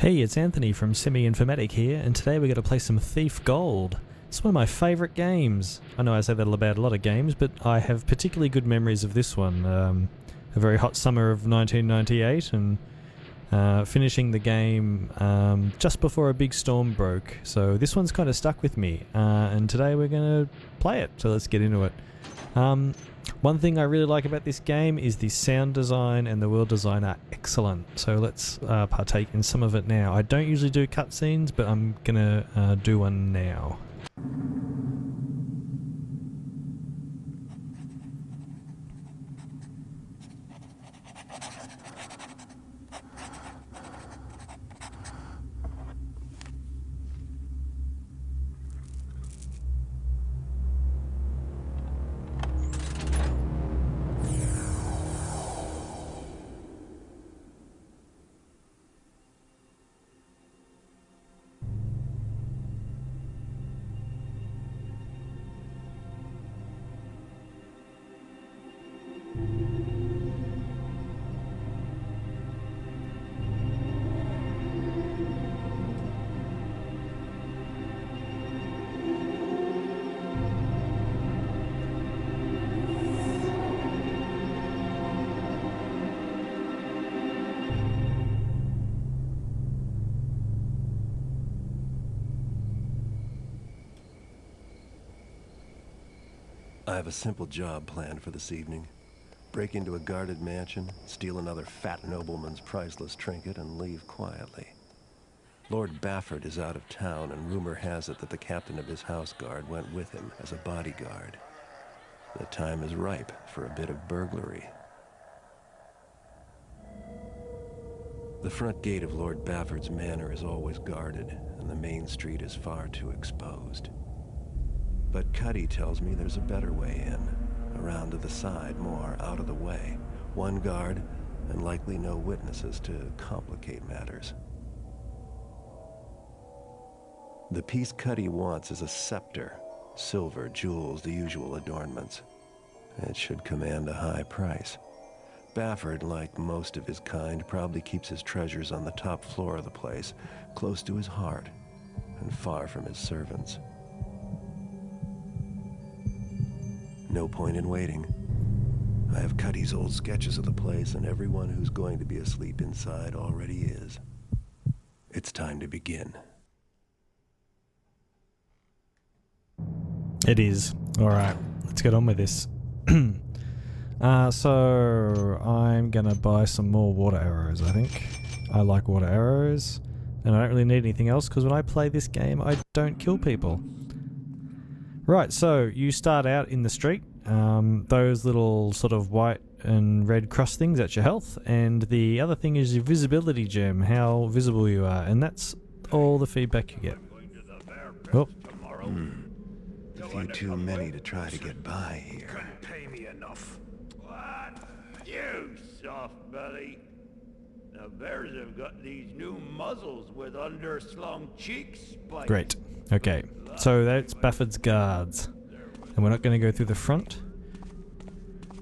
Hey, it's Anthony from Semi-Informatic here, and today we're going to play some Thief Gold. It's one of my favourite games. I know I say that about a lot of games, but I have particularly good memories of this one. A very hot summer of 1998, and finishing the game just before a big storm broke. So this one's kind of stuck with me, and today we're going to play it, so let's get into it. One thing I really like about this game is the sound design and the world design are excellent. So let's partake in some of it now. I don't usually do cutscenes, but I'm gonna do one now. I have a simple job planned for this evening. Break into a guarded mansion, steal another fat nobleman's priceless trinket, and leave quietly. Lord Bafford is out of town, and rumor has it that the captain of his house guard went with him as a bodyguard. The time is ripe for a bit of burglary. The front gate of Lord Bafford's manor is always guarded, and the main street is far too exposed. But Cuddy tells me there's a better way in, around to the side, more out of the way. One guard, and likely no witnesses to complicate matters. The piece Cuddy wants is a scepter. Silver, jewels, the usual adornments. It should command a high price. Bafford, like most of his kind, probably keeps his treasures on the top floor of the place, close to his heart, and far from his servants. No point in waiting. I have Cuddy's old sketches of the place, and everyone who's going to be asleep inside already is. It's time to begin. It is. Alright, let's get on with this. So I'm gonna buy some more water arrows, I think. I like water arrows, and I don't really need anything else, because when I play this game, I don't kill people. Right, so you start out in the street. Those little sort of white and red cross things, that's your health, and the other thing is your visibility gem, how visible you are, and that's all the feedback you get. Oh. A few too many to try to get by here. Couldn't pay me enough. What? You soft belly. The bears have got these new muzzles with underslung cheeks. Great. Okay. So that's Bafford's guards. And we're not going to go through the front.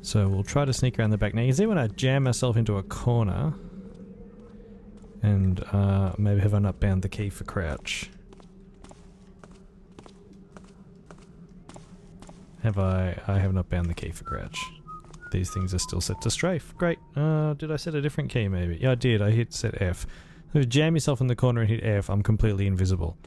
So we'll try to sneak around the back. Now you can see when I jam myself into a corner, and maybe have I not bound the key for crouch? I have not bound the key for crouch. These things are still set to strafe. Great. Did I set a different key maybe? Yeah, I did. I hit set F. So if you jam yourself in the corner and hit F, I'm completely invisible.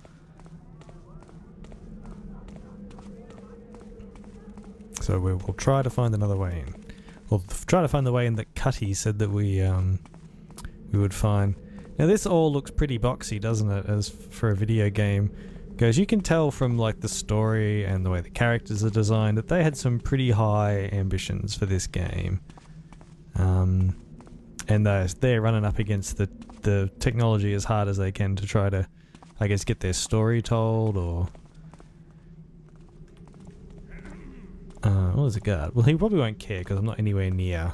So we'll try to find another way in. We'll try to find the way in that Cutty said that we would find. Now this all looks pretty boxy, doesn't it, as for a video game goes. You can tell from like the story and the way the characters are designed that they had some pretty high ambitions for this game. And they're running up against the technology as hard as they can to try to, I guess, get their story told, or... there's a guard. Well, he probably won't care because I'm not anywhere near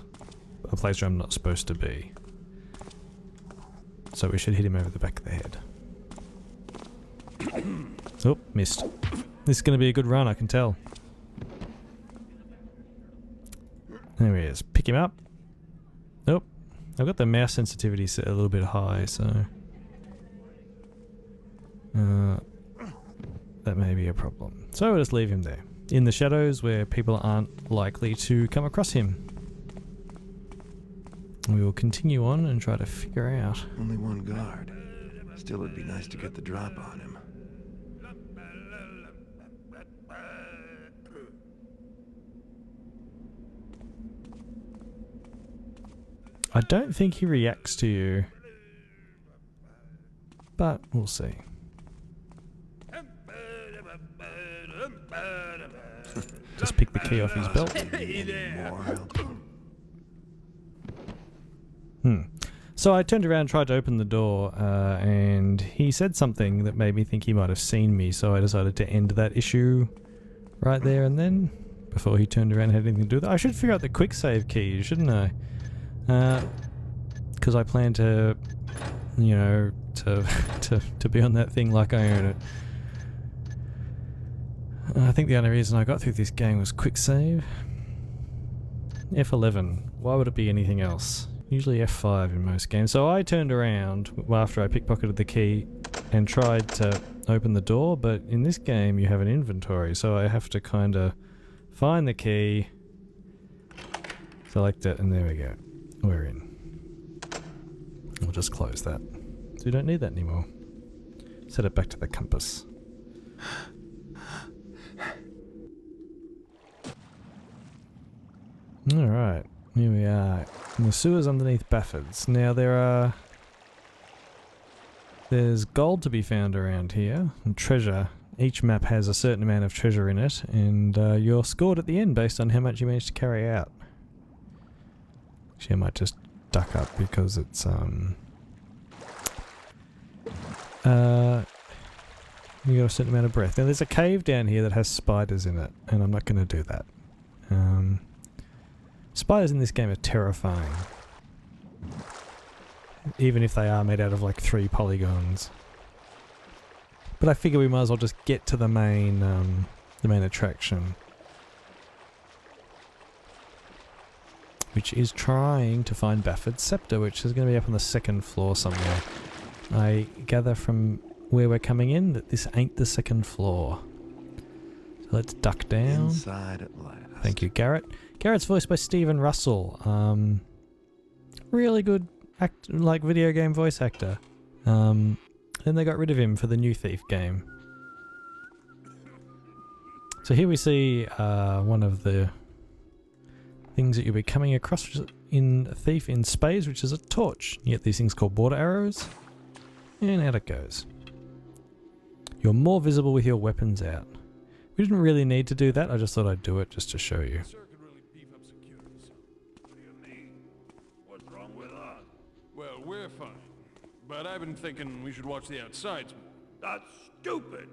a place where I'm not supposed to be. So we should hit him over the back of the head. Oh, missed. This is going to be a good run, I can tell. There he is. Pick him up. Oh, I've got the mouse sensitivity set a little bit high, so... that may be a problem. So we'll just leave him there, in the shadows where people aren't likely to come across him. We will continue on and try to figure out. Only one guard. Still, it'd be nice to get the drop on him. I don't think he reacts to you, but we'll see. Just pick the key off his belt. More help. So I turned around and tried to open the door, and he said something that made me think he might have seen me, so I decided to end that issue right there and then, before he turned around and had anything to do with it. I should figure out the quick save key, shouldn't I? Because I plan to, you know, to be on that thing like I own it. I think the only reason I got through this game was quick save. F11. Why would it be anything else? Usually F5 in most games. So I turned around after I pickpocketed the key and tried to open the door, but in this game you have an inventory, so I have to kind of find the key, select it, and there we go. We're in. We'll just close that. So we don't need that anymore. Set it back to the compass. Alright, here we are. In the sewers underneath Baffords. Now there's gold to be found around here, and treasure. Each map has a certain amount of treasure in it, and you're scored at the end based on how much you managed to carry out. Actually, I might just duck up because it's you got a certain amount of breath. Now there's a cave down here that has spiders in it, and I'm not going to do that. Spiders in this game are terrifying, even if they are made out of like 3 polygons. But I figure we might as well just get to the main attraction, which is trying to find Bafford's scepter, which is going to be up on the 2nd floor somewhere. I gather from where we're coming in that this ain't the 2nd floor. So let's duck down. Inside at last. Thank you, Garrett. Garrett's voiced by Stephen Russell. Really good video game voice actor. Then they got rid of him for the new Thief game. So here we see one of the things that you'll be coming across in Thief in Spades, which is a torch. You get these things called border arrows, and out it goes. You're more visible with your weapons out. We didn't really need to do that, I just thought I'd do it just to show you. What do you mean? What's wrong with us? Well, we're fine. But I've been thinking we should watch the outsides more. That's stupid.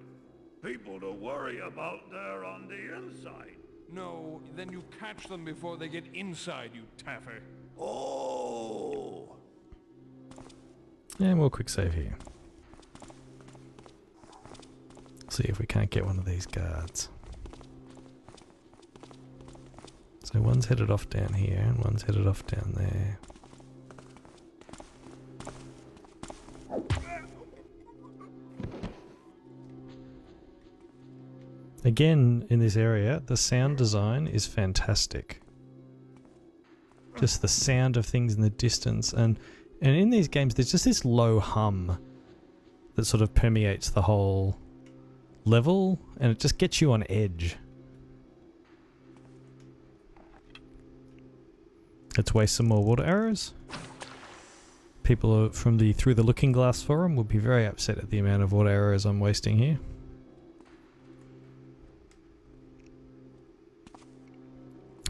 People to worry about there on the inside. No, then you catch them before they get inside, you taffer. Oh! And we'll quick save here. See if we can't get one of these guards. So one's headed off down here and one's headed off down there. Again, in this area, the sound design is fantastic. Just the sound of things in the distance, and in these games there's just this low hum that sort of permeates the whole level, and it just gets you on edge. Let's waste some more water arrows. People from the Through the Looking Glass forum will be very upset at the amount of water arrows I'm wasting here.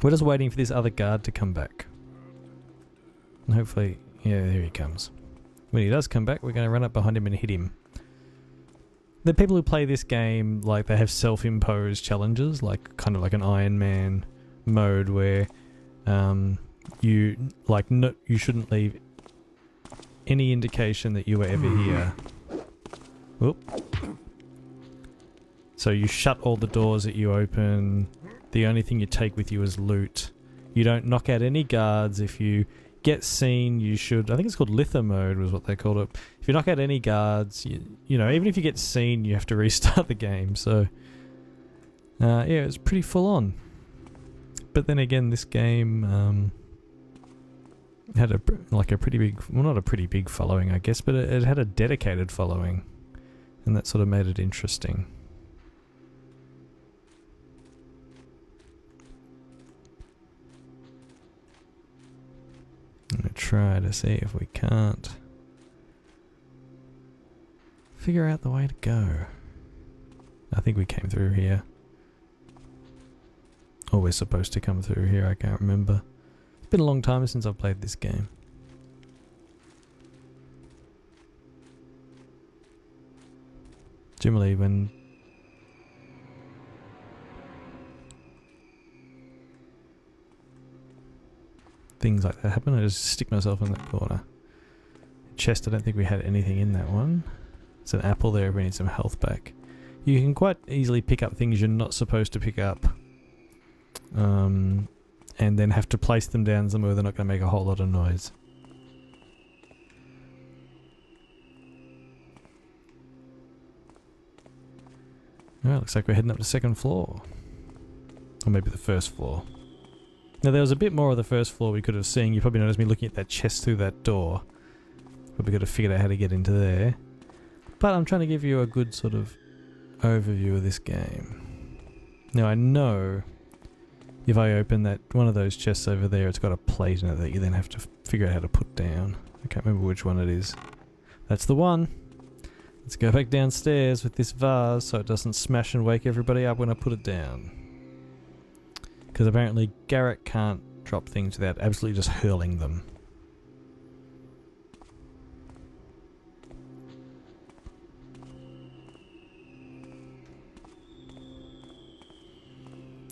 We're just waiting for this other guard to come back. And hopefully, yeah, here he comes. When he does come back, we're going to run up behind him and hit him. The people who play this game, like, they have self-imposed challenges, like kind of like an Iron Man mode where you shouldn't leave any indication that you were ever here. Whoop. So you shut all the doors that you open. The only thing you take with you is loot. You don't knock out any guards. If you get seen, you should... I think it's called lither mode was what they called it. If you knock out any guards, you know, even if you get seen, you have to restart the game. So, yeah, it's pretty full on. But then again, this game had a pretty big... Well, not a pretty big following, I guess, but it had a dedicated following. And that sort of made it interesting. I'm going to try to see if we can't figure out the way to go. I think we came through here. Or we're supposed to come through here, I can't remember. It's been a long time since I've played this game. Generally when things like that happen, I just stick myself in that corner. Chest, I don't think we had anything in that one. It's an apple there if we need some health back. You can quite easily pick up things you're not supposed to pick up. And then have to place them down somewhere they're not going to make a whole lot of noise. Alright, looks like we're heading up to the second floor. Or maybe the first floor. Now there was a bit more of the first floor we could have seen. You probably noticed me looking at that chest through that door. Probably could have figured out how to get into there. But I'm trying to give you a good sort of overview of this game. Now I know if I open that one of those chests over there, it's got a plate in it that you then have to figure out how to put down. I can't remember which one it is. That's the one. Let's go back downstairs with this vase so it doesn't smash and wake everybody up when I put it down. Because apparently Garrett can't drop things without absolutely just hurling them.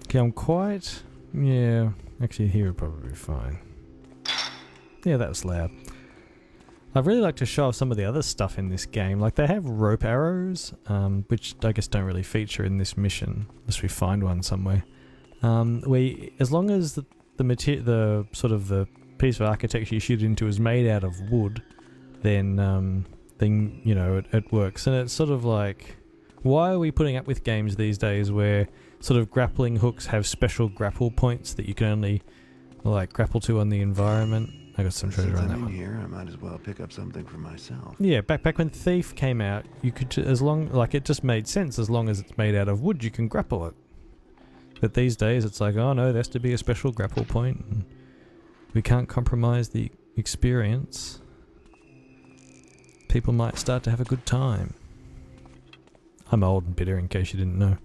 Okay, I'm quite... Yeah, actually here would probably be fine. Yeah, that was loud. I'd really like to show off some of the other stuff in this game. Like they have rope arrows, which I guess don't really feature in this mission, unless we find one somewhere. As long as the sort of the piece of architecture you shoot into is made out of wood, then you know it works. And it's sort of like, why are we putting up with games these days where sort of grappling hooks have special grapple points that you can only like grapple to on the environment? I got some treasure on that one. Here, I might as well pick up something for myself. Yeah, back when Thief came out, you could it just made sense as long as it's made out of wood, you can grapple it. But these days it's like, oh no, there has to be a special grapple point. And we can't compromise the experience. People might start to have a good time. I'm old and bitter in case you didn't know.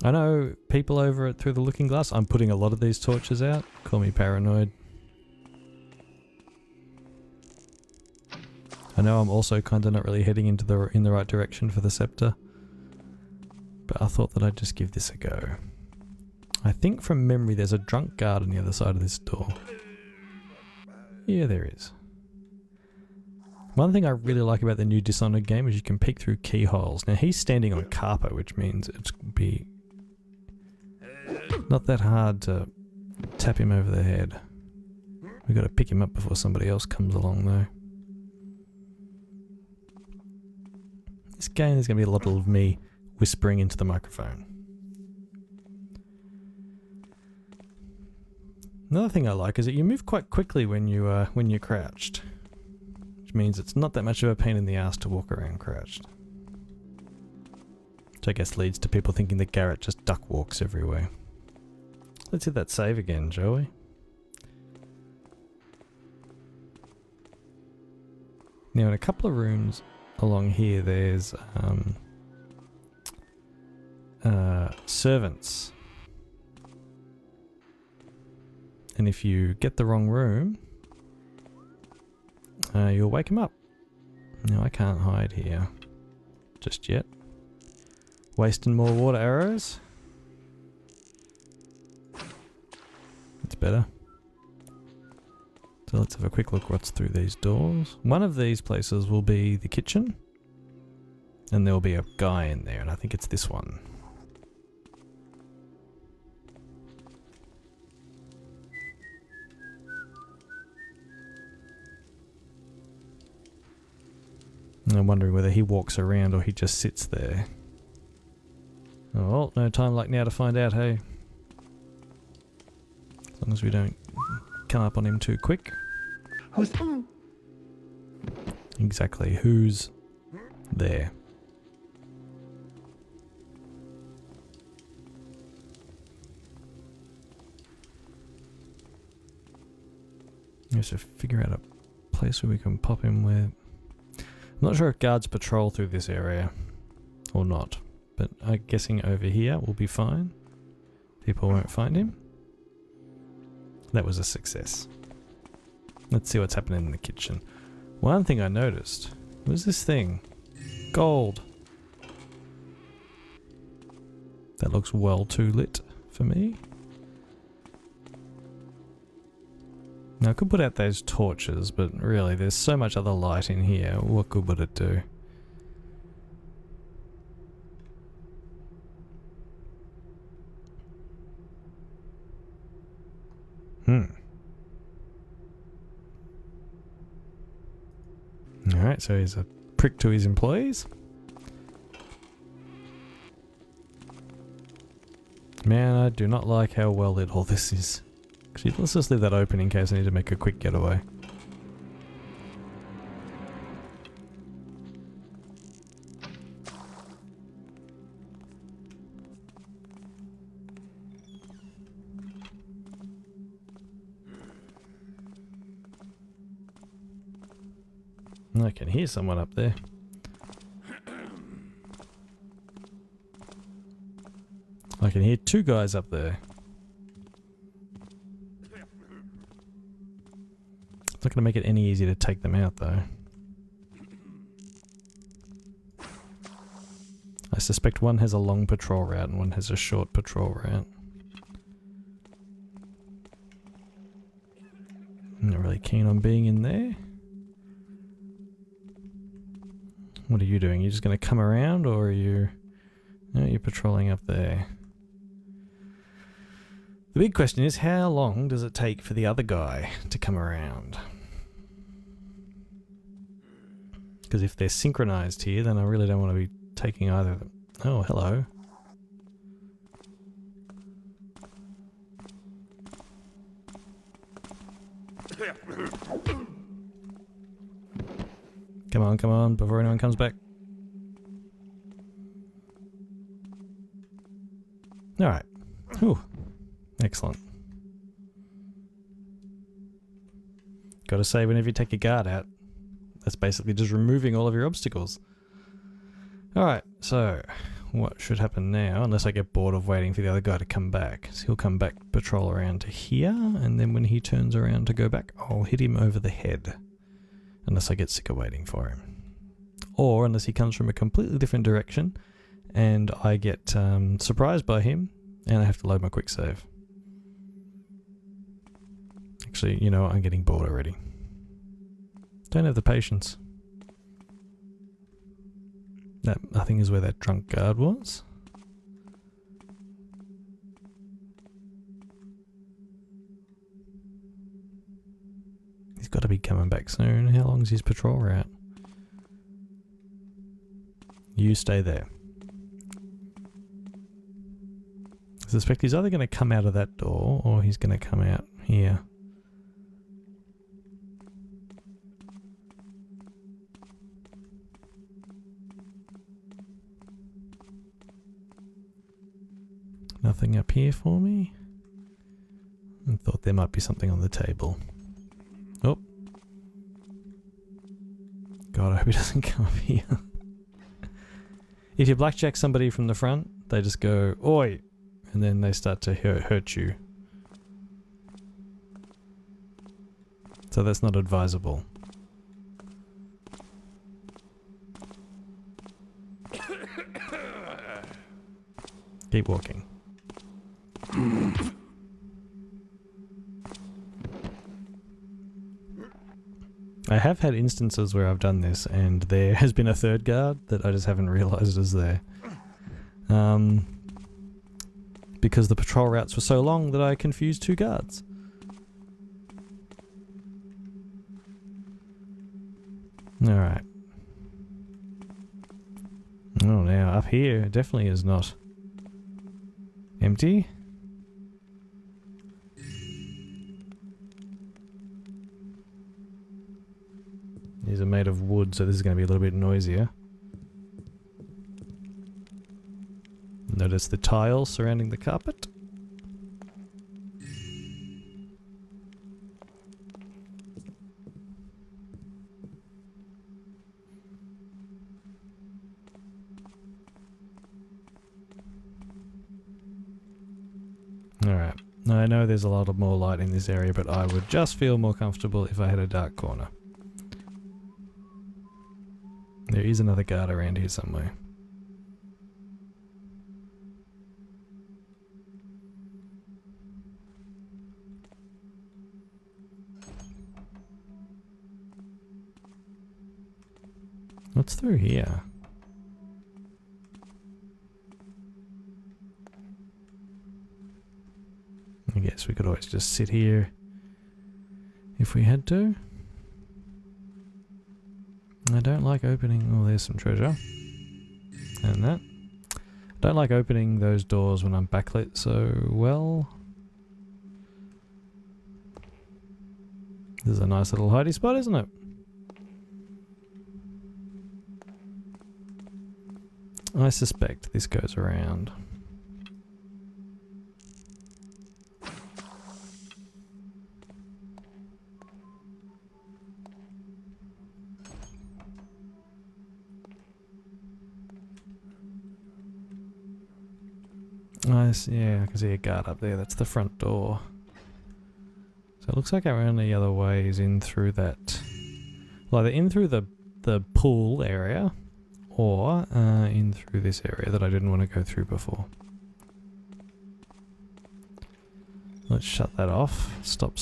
I know people over at Through the Looking Glass. I'm putting a lot of these torches out. Call me paranoid. I know I'm also kind of not really heading in the right direction for the scepter. But I thought that I'd just give this a go. I think from memory there's a drunk guard on the other side of this door. Yeah, there is. One thing I really like about the new Dishonored game is you can peek through keyholes. Now he's standing on carpet, which means it's be not that hard to tap him over the head. We've got to pick him up before somebody else comes along though. This game there's going to be a lot of me whispering into the microphone. Another thing I like is that you move quite quickly when you're crouched. Which means it's not that much of a pain in the ass to walk around crouched. Which I guess leads to people thinking that Garrett just duck walks everywhere. Let's hit that save again, shall we? Now in a couple of rooms along here there's servants. And if you get the wrong room, you'll wake him up. No, I can't hide here just yet. Wasting more water arrows. That's better. So let's have a quick look what's through these doors. One of these places will be the kitchen. And there will be a guy in there, and I think it's this one. I'm wondering whether he walks around or he just sits there. Oh, well, no time like now to find out, hey? As long as we don't come up on him too quick. Who's... Exactly, who's there? We have to figure out a place where we can pop him where... I'm not sure if guards patrol through this area or not, but I'm guessing over here will be fine. People won't find him. That was a success. Let's see what's happening in the kitchen. One thing I noticed was this thing. Gold. That looks well too lit for me. Now I could put out those torches, but really there's so much other light in here. What good would it do? Alright, so he's a prick to his employees. Man, I do not like how well lit all this is. Actually, let's just leave that open in case I need to make a quick getaway. I can hear someone up there. I can hear two guys up there. It's not going to make it any easier to take them out, though. I suspect one has a long patrol route and one has a short patrol route. I'm not really keen on being in there. What are you doing? Are you just going to come around, or are you... No, you're patrolling up there. The big question is, how long does it take for the other guy to come around? Because if they're synchronized here, then I really don't want to be taking either of them. Oh, hello. Come on, before anyone comes back. Alright. Ooh. Excellent. Gotta say, whenever you take a guard out, that's basically just removing all of your obstacles. Alright, so what should happen now, unless I get bored of waiting for the other guy to come back? So he'll come back, patrol around to here, and then when he turns around to go back, I'll hit him over the head. Unless I get sick of waiting for him. Or unless he comes from a completely different direction and I get surprised by him and I have to load my quick save. Actually, you know what? I'm getting bored already. Don't have the patience. That, I think, is where that drunk guard was. He's got to be coming back soon. How long's his patrol route? You stay there. I suspect he's either going to come out of that door or he's going to come out here. Nothing up here for me? I thought there might be something on the table. Oh. God, I hope he doesn't come up here. If you blackjack somebody from the front, they just go, "Oi!" and then they start to hurt you. So that's not advisable. Keep walking. I have had instances where I've done this and there has been a third guard that I just haven't realised is there. Because the patrol routes were so long that I confused two guards. Alright. up here definitely is not empty. These are made of wood, so this is going to be a little bit noisier. Notice the tile surrounding the carpet. Alright, now I know there's a lot of more light in this area, but I would just feel more comfortable if I had a dark corner. There is another guard around here somewhere. What's through here? I guess we could always just sit here if we had to. I don't like opening... Oh, there's some treasure. And that. I don't like opening those doors when I'm backlit so well. This is a nice little hidey spot, isn't it? I suspect this goes around. Yeah, I can see a guard up there. That's the front door. So it looks like our only other way is in through that... Well, either in through the pool area, or in through this area that I didn't want to go through before. Let's shut that off. Stop.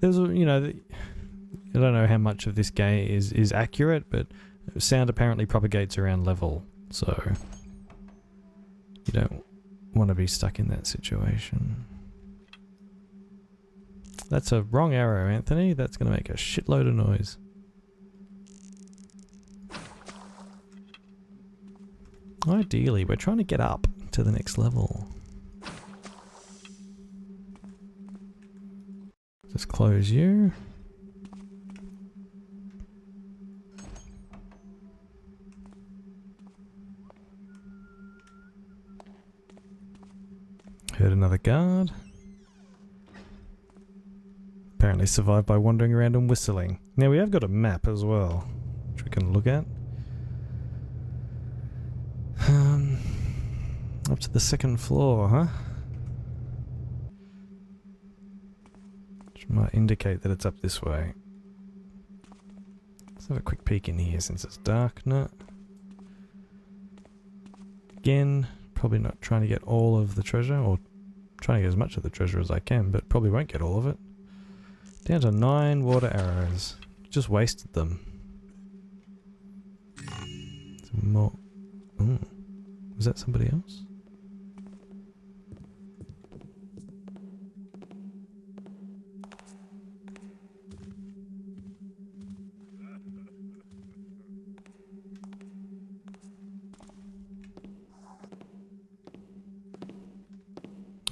There's a, you know, I don't know how much of this game is accurate, but sound apparently propagates around level, so you don't want to be stuck in that situation. That's a wrong arrow, Anthony. That's going to make a shitload of noise. Ideally, we're trying to get up to the next level. Just close you. Heard another guard. Apparently survived by wandering around and whistling. Now we have got a map as well, which we can look at. Up to the second floor, huh? Which might indicate that it's up this way. Let's have a quick peek in here since it's dark. No. Again, probably not trying to get all of the treasure, or trying to get as much of the treasure as I can, but probably won't get all of it. Down to 9 water arrows. Just wasted them. Some more. Ooh. Was that somebody else?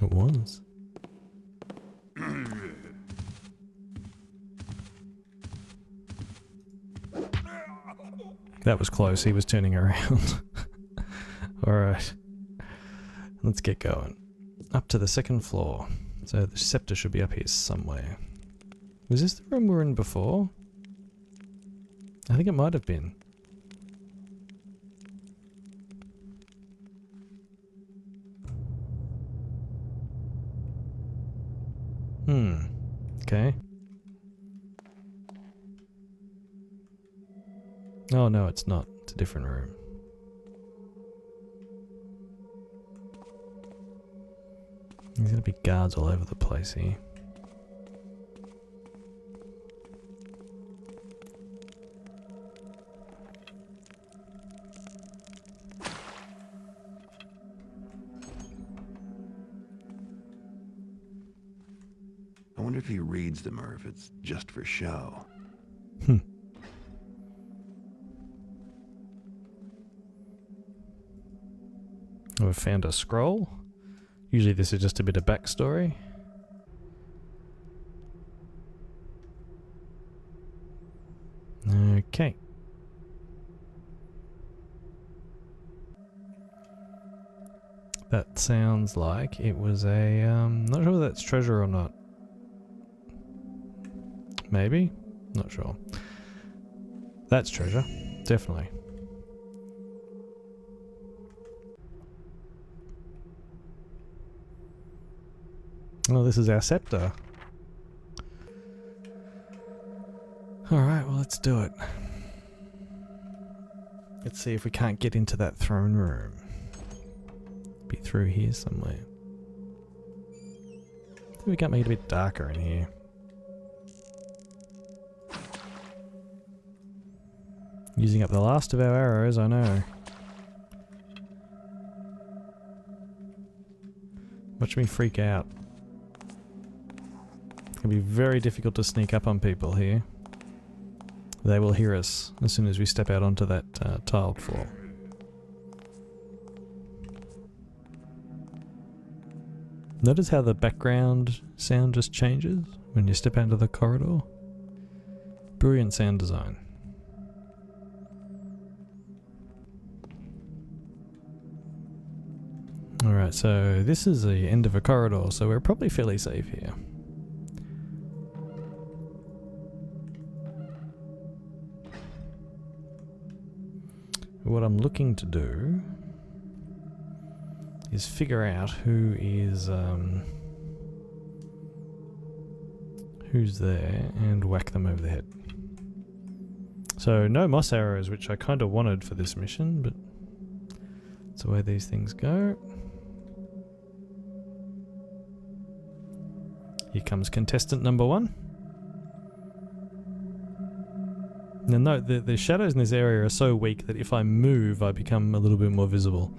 It was. That was close. He was turning around. Alright. Let's get going. Up to the second floor. So the scepter should be up here somewhere. Was this the room we were in before? I think it might have been. Okay. Oh no, it's not. It's a different room. There's gonna be guards all over the place here. I wonder if he reads them or if it's just for show. We've found a scroll. Usually this is just a bit of backstory. Okay. That sounds like it was a, not sure whether that's treasure or not. Maybe? Not sure. That's treasure. Definitely. Oh, this is our scepter. Alright, well, let's do it. Let's see if we can't get into that throne room. Be through here somewhere. I think we can't make it a bit darker in here. Using up the last of our arrows, I know. Watch me freak out. It's going to be very difficult to sneak up on people here. They will hear us as soon as we step out onto that tiled floor. Notice how the background sound just changes when you step out into the corridor? Brilliant sound design. Alright, so this is the end of a corridor, so we're probably fairly safe here. What I'm looking to do is figure out who is who's there and whack them over the head. So no moss arrows, which I kind of wanted for this mission, but that's the way these things go. Here comes contestant number 1. Now note, the shadows in this area are so weak that if I move, I become a little bit more visible.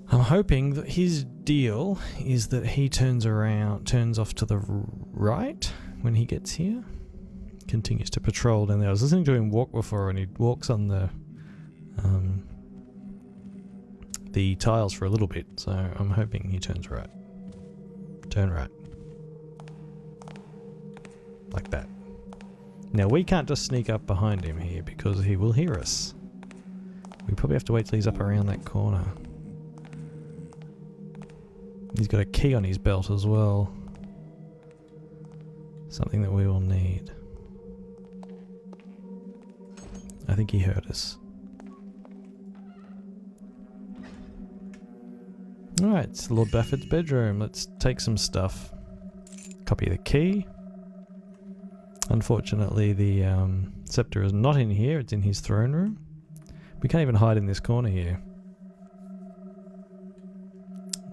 I'm hoping that his deal is that he turns off to the right when he gets here. Continues to patrol down there. I was listening to him walk before, and he walks on the tiles for a little bit, so I'm hoping he turns right. Turn right. Like that. Now we can't just sneak up behind him here because he will hear us. We probably have to wait till he's up around that corner. He's got a key on his belt as well. Something that we will need. I think he heard us. Alright, it's Lord Bafford's bedroom. Let's take some stuff. Copy the key. Unfortunately, the scepter is not in here. It's in his throne room. We can't even hide in this corner here.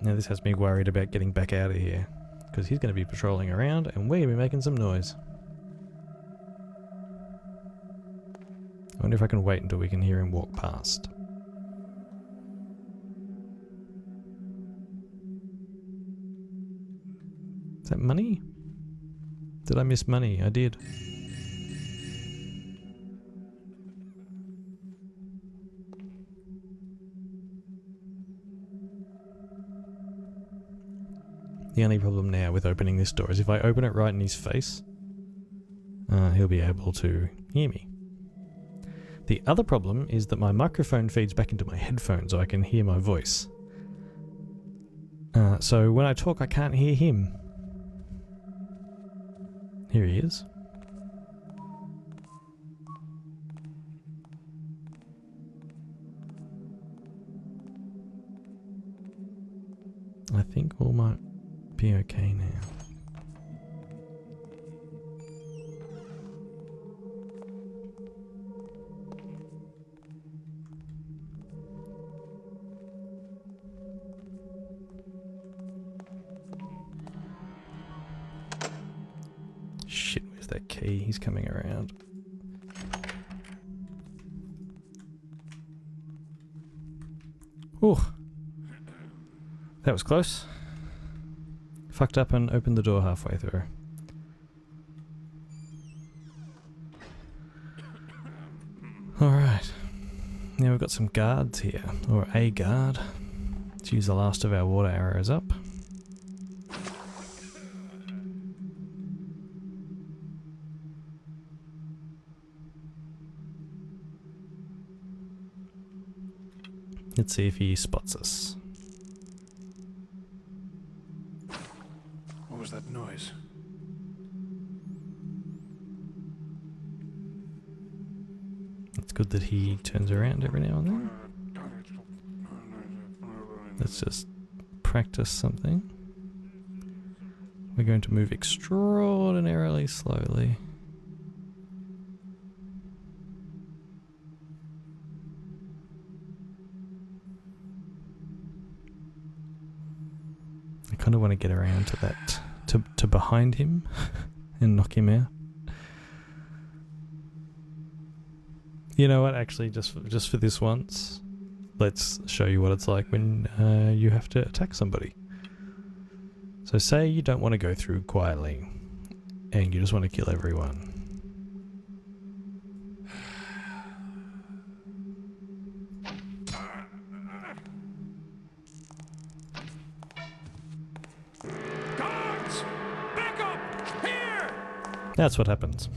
Now this has me worried about getting back out of here, because he's going to be patrolling around and we're going to be making some noise. I wonder if I can wait until we can hear him walk past. Is that money? Did I miss money? I did. The only problem now with opening this door is if I open it right in his face, he'll be able to hear me. The other problem is that my microphone feeds back into my headphones so I can hear my voice. So when I talk, I can't hear him. Here he is. I think all might be okay now. Shit, where's that key? He's coming around. Oh, that was close. Fucked up and opened the door halfway through. Alright. Now Now we've got some guards here, or a guard. Let's use the last of our water arrows up. Let's see if he spots us. What was that noise? It's good that he turns around every now and then. Let's just practice something. We're going to move extraordinarily slowly. I kind of want to get around to that, to behind him and knock him out. You know what, actually, just for this once, let's show you what it's like when you have to attack somebody. So say you don't want to go through quietly, and you just want to kill everyone. Guards! Back up! Here! That's what happens.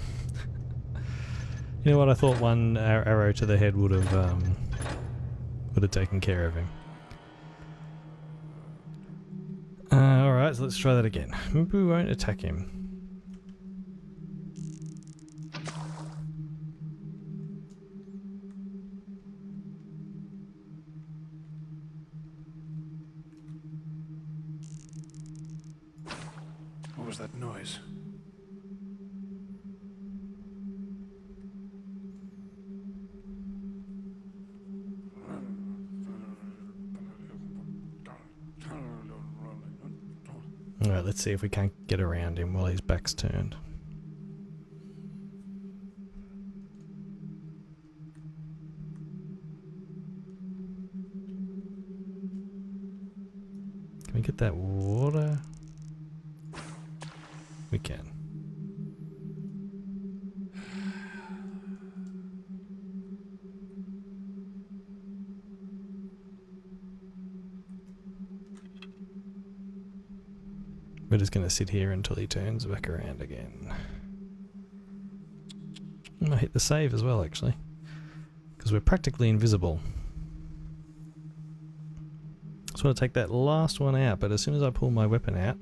You know what? I thought one arrow to the head would have taken care of him. All right, so let's try that again. Maybe we won't attack him. What was that noise? Alright, let's see if we can't get around him while his back's turned. Can we get that water? We can. We're just going to sit here until he turns back around again. I might hit the save as well, actually, because we're practically invisible. Just want to take that last one out, but as soon as I pull my weapon out,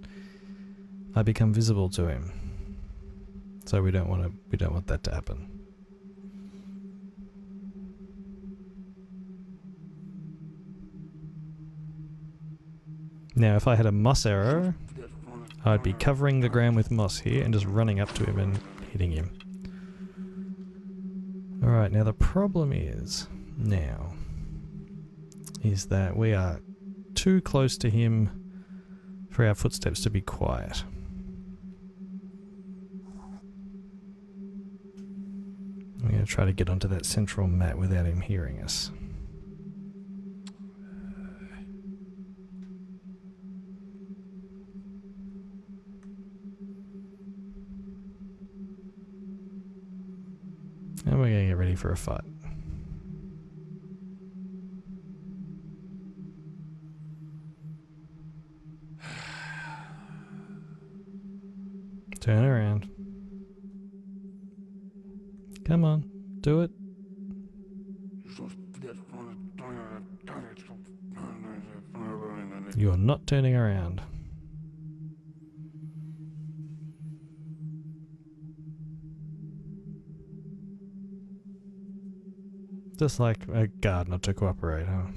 I become visible to him. So we don't want that to happen. Now, if I had a moss arrow, I'd be covering the ground with moss here and just running up to him and hitting him. Alright, now the problem is that we are too close to him for our footsteps to be quiet. I'm going to try to get onto that central mat without him hearing us. And we're going to get ready for a fight. Turn around. Come on, do it. You're not turning around. Just like a guard not to cooperate, huh?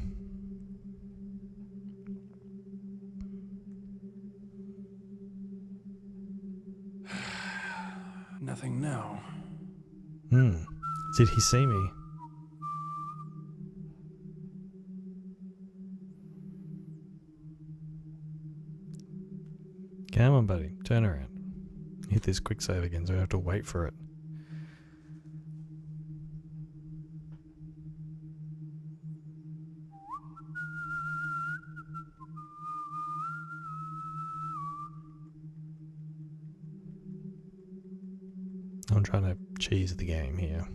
Nothing now. Did he see me? Come on, buddy. Turn around. Hit this quick save again, so we have to wait for it. I'm trying to cheese the game here.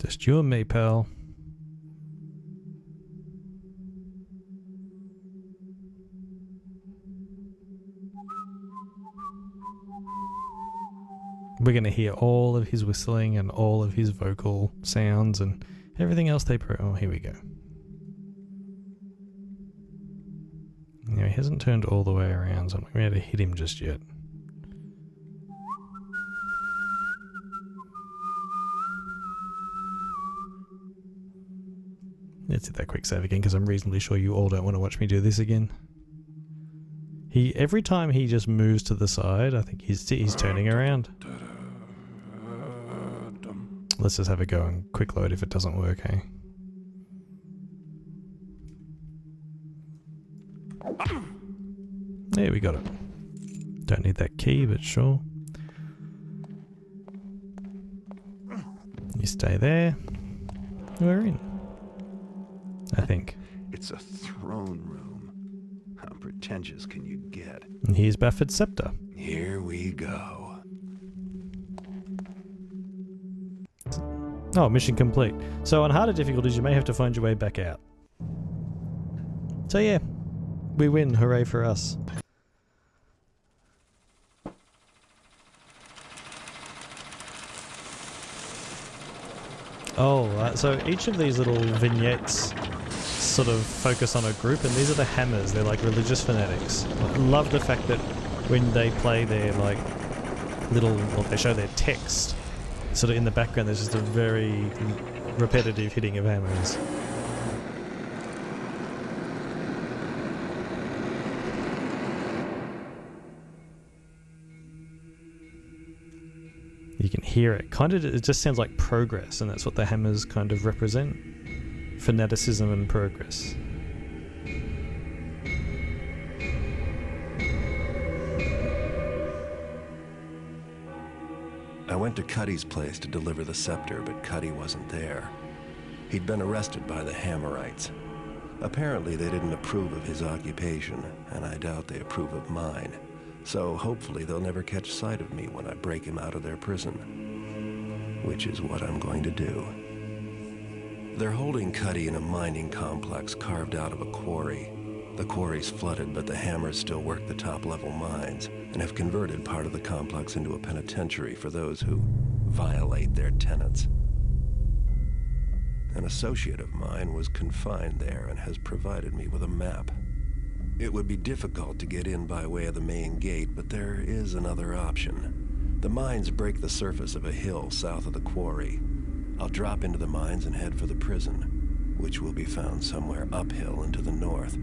Just you and me, pal. We're going to hear all of his whistling and all of his vocal sounds and everything else they Oh, here we go. Now, he hasn't turned all the way around, so I'm not going to be able to hit him just yet. Let's hit that quick save again, because I'm reasonably sure you all don't want to watch me do this again. Every time he just moves to the side, I think he's turning around. Let's just have a go and quick load if it doesn't work, eh? There, we got it. Don't need that key, but sure. You stay there. We're in. I think. It's a throne room. How pretentious can you get? And here's Bafford's scepter. Here we go. Oh, mission complete. So on harder difficulties, you may have to find your way back out. So yeah, we win. Hooray for us. Oh, so each of these little vignettes sort of focus on a group, and these are the hammers. They're like religious fanatics. I love the fact that when they play their like little, well, they show their text, sort of in the background there's just a very repetitive hitting of hammers. You can hear it. It just sounds like progress, and that's what the hammers kind of represent. Fanaticism and progress. I went to Cuddy's place to deliver the scepter, but Cuddy wasn't there. He'd been arrested by the Hammerites. Apparently they didn't approve of his occupation, and I doubt they approve of mine. So hopefully they'll never catch sight of me when I break him out of their prison. Which is what I'm going to do. They're holding Cuddy in a mining complex carved out of a quarry. The quarry's flooded, but the Hammers still work the top-level mines and have converted part of the complex into a penitentiary for those who violate their tenets. An associate of mine was confined there and has provided me with a map. It would be difficult to get in by way of the main gate, but there is another option. The mines break the surface of a hill south of the quarry. I'll drop into the mines and head for the prison, which will be found somewhere uphill and to the north.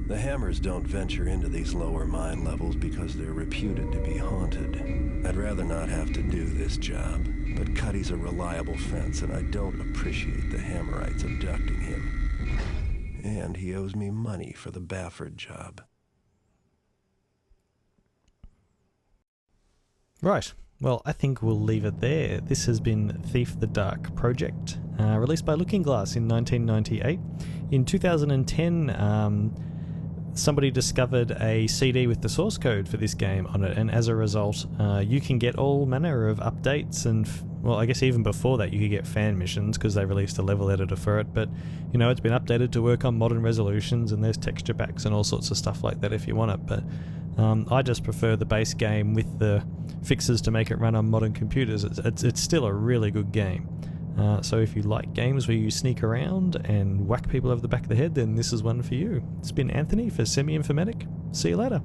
The Hammers don't venture into these lower mine levels because they're reputed to be haunted. I'd rather not have to do this job, but Cuddy's a reliable fence, and I don't appreciate the Hammerites abducting him. And he owes me money for the Bafford job. Right. Well, I think we'll leave it there. This has been Thief the Dark Project, released by Looking Glass in 1998. In 2010, somebody discovered a CD with the source code for this game on it, and as a result, you can get all manner of updates and, well, I guess even before that you could get fan missions because they released a level editor for it, but, you know, it's been updated to work on modern resolutions, and there's texture packs and all sorts of stuff like that if you want it, but I just prefer the base game with the fixes to make it run on modern computers. It's still a really good game. So if you like games where you sneak around and whack people over the back of the head, then this is one for you. It's been Anthony for Semi-Informatic. See you later.